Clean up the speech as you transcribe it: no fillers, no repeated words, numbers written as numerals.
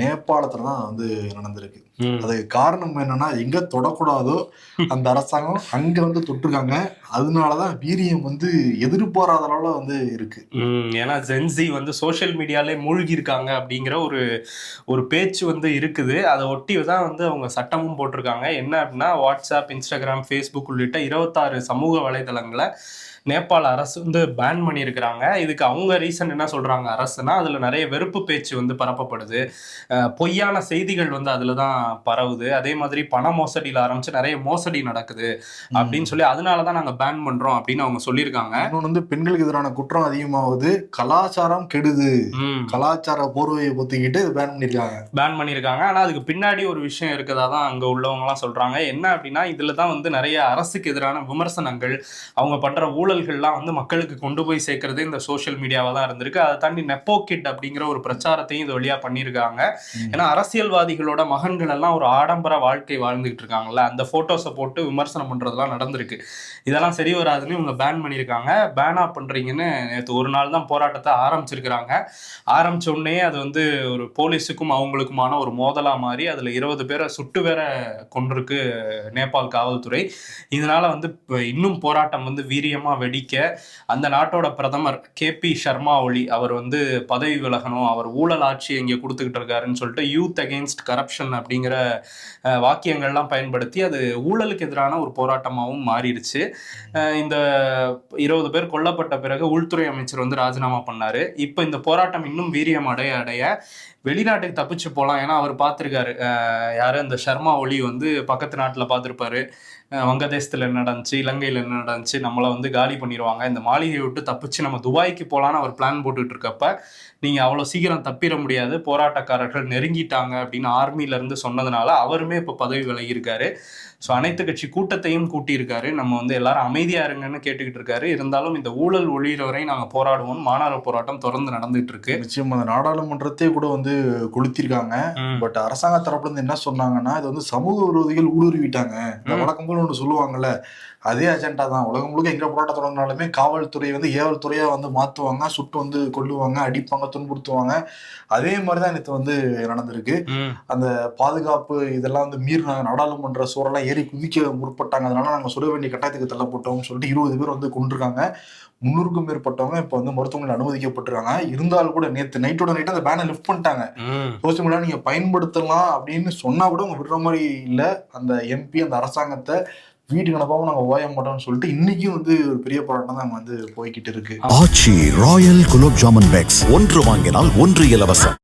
நேபாளத்துல தான் வந்து நடந்திருக்கு. அது காரணம் என்னன்னா, எங்க தொடக்கூடாதோ அந்த அரசாங்கம் அங்க வந்து தொட்டிருக்காங்க. அதனாலதான் வீரியம் வந்து எதிர்பாராத அளவுல வந்து இருக்கு. ஏன்னா ஜென்சி வந்து சோசியல் மீடியாலே மூழ்கி இருக்காங்க அப்படிங்கிற ஒரு பேச்சு வந்து இருக்குது. அதை ஒட்டி தான் வந்து அவங்க சட்டமும் போட்டிருக்காங்க. என்ன அப்படின்னா, வாட்ஸ்அப், இன்ஸ்டாகிராம், ஃபேஸ்புக் உள்ளிட்ட 26 சமூக வலைதளங்களை நேபாள அரசு வந்து பேன் பண்ணியிருக்கிறாங்க. இதுக்கு அவங்க ரீசன் என்ன சொல்றாங்க அரசுனா, அதுல நிறைய வெறுப்பு பேச்சு வந்து பரப்பப்படுது, பொய்யான செய்திகள் வந்து அதுல தான் பரவுது, அதே மாதிரி பண மோசடியில் ஆரம்பிச்சு நிறைய மோசடி நடக்குது அப்படின்னு சொல்லி அதனாலதான் நாங்க பேன் பண்றோம் அப்படின்னு அவங்க சொல்லியிருக்காங்க. இன்னொன்று வந்து பெண்களுக்கு எதிரான குற்றம் அதிகமாகுது, கலாச்சாரம் கெடுது, கலாச்சார போர்வையை பொத்திக்கிட்டு பேன் பண்ணியிருக்காங்க. ஆனா அதுக்கு பின்னாடி ஒரு விஷயம் இருக்கதா தான் அங்க உள்ளவங்க எல்லாம் சொல்றாங்க. என்ன அப்படின்னா, இதுலதான் வந்து நிறைய அரசுக்கு எதிரான விமர்சனங்கள், அவங்க பண்ற ஊழல்கள்லாம் வந்து மக்களுக்கு கொண்டு போய் சேர்க்கறது இந்த சோசியல் மீடியாவா தான் இருந்திருக்கு. அதை தாண்டி நெப்போ கிட் அப்படிங்கிற ஒரு பிரச்சாரத்தையும் இது வழியா பண்ணியிருக்காங்க. ஏன்னா அரசியல்வாதிகளோட மகன்கள் எல்லாம் ஒரு ஆடம்பர வாழ்க்கை வாழ்ந்துகிட்டு இருக்காங்கல்ல, அந்த போட்டோஸை போட்டு விமர்சனம் பண்றதெல்லாம் நடந்திருக்கு. இதெல்லாம் சரி வராதுன்னு இவங்க பேன் பண்ணியிருக்காங்க. பேனா பண்றீங்கன்னு நேற்று ஒரு நாள் தான் போராட்டத்தை ஆரம்பிச்சிருக்கிறாங்க. ஆரம்பிச்ச உடனே அது வந்து ஒரு போலீஸுக்கும் அவங்களுக்குமான ஒரு மோதலா மாறி அதுல 20 பேரை சுட்டு வேற கொண்டிருக்கு நேபாள் காவல்துறை. இதனால வந்து இன்னும் போராட்டம் வந்து வீரியமா வெடிக்க, அந்த நாட்டோட பிரதமர் KP சர்மா ஒலி அவர் வந்து பதவி விலகணும், அவர் ஊழல் ஆட்சி இங்கே கொடுத்துக்கிட்டு இருக்காருன்னு சொல்லிட்டு யூத் அகெயின்ஸ்ட் கரப்ஷன் அப்படிங்கிற வாக்கியங்கள்லாம் பயன்படுத்தி அது ஊழலுக்கு எதிரான ஒரு போராட்டமாகவும் மாறிடுச்சு. இந்த 20 பேர் கொல்லப்பட்ட பிறகு உள்துறை அமைச்சர் வந்து ராஜினாமா பண்ணாரு. இப்போ இந்த போராட்டம் இன்னும் வீரியம் அடைய அடைய வெளிநாட்டுக்கு தப்பிச்சு போகலாம். ஏன்னா அவர் பார்த்துருக்காரு, யாரு இந்த சர்மா ஒலி வந்து பக்கத்து நாட்டில் பார்த்துருப்பாரு, வங்கதேசத்தில் என்ன நடந்துச்சு, இலங்கையில் என்ன நடந்துச்சு, நம்மளை வந்து காலி பண்ணிடுவாங்க, இந்த மாளிகையை விட்டு தப்பிச்சு நம்ம துபாய்க்கு போகலான்னு அவர் பிளான் போட்டுட்டு இருக்கப்ப, நீங்கள் அவ்வளோ சீக்கிரம் தப்பிட முடியாது, போராட்டக்காரர்கள் நெருங்கிட்டாங்க அப்படின்னு ஆர்மியிலேருந்து சொன்னதுனால அவருமே இப்போ பதவி விலகியிருக்காரு. ஸோ அனைத்து கட்சி கூட்டத்தையும் கூட்டியிருக்காரு. நம்ம வந்து எல்லாரும் அமைதியா இருங்கன்னு கேட்டுக்கிட்டு இருக்காரு. இருந்தாலும் இந்த ஊழல் ஒழிகிற வரை நாங்கள் போராடுவோம், மாணவர் போராட்டம் தொடர்ந்து நடந்துட்டு இருக்கு. நிச்சயம் அந்த நாடாளுமன்றத்தையே கூட வந்து கொளுத்திருக்காங்க. பட் அரசாங்க தரப்புல இருந்து என்ன சொன்னாங்கன்னா, இது வந்து சமூக விரோதிகள் ஊடுருவிட்டாங்க, இந்த வழக்கம் போல ஒன்று சொல்லுவாங்கல்ல, அதே அஜெண்டா தான். உலகம் முழுக்க எங்க போராட்டம் தொடங்கினாலுமே காவல்துறை வந்து ஏவல் துறையா வந்து மாத்துவாங்க, சுட்டு வந்து கொல்லுவாங்க, அடிப்பாங்க, துன்புறுத்துவாங்க. அதே மாதிரிதான் நேற்று வந்து நடந்திருக்கு. அந்த பாதுகாப்பு இதெல்லாம் வந்து மீறினாங்க, நாடாளுமன்ற சூழலாம் ஏறி குதிக்க முற்பட்டாங்க, அதனால நாங்கள் சுட வேண்டிய கட்டாயத்துக்கு தள்ளப்பட்டோம்னு சொல்லிட்டு 20 பேர் வந்து கொண்டிருக்காங்க. 300க்கும் மேற்பட்டவங்க இப்ப வந்து மருத்துவமனையில் அனுமதிக்கப்பட்டிருக்காங்க. இருந்தாலும் கூட நேற்று நைட்டோட நைட்டு அந்த பேனை லிஃப்ட் பண்ணிட்டாங்க. சோசியல் மீடியா நீங்க பயன்படுத்தலாம் அப்படின்னு சொன்னா கூட அவங்க விடுற மாதிரி இல்ல. அந்த MP அந்த அரசாங்கத்தை வீட்டு கணப்பாவும் நாங்க ஓய மாட்டோம்னு சொல்லிட்டு இன்னைக்கும் வந்து ஒரு பெரிய போராட்டம் தான் வந்து போய்கிட்டு இருக்கு. ஆச்சி ராயல் குலோப் ஜாமுன் பேக்ஸ் 1 வாங்கினால் 1 இலவசம்.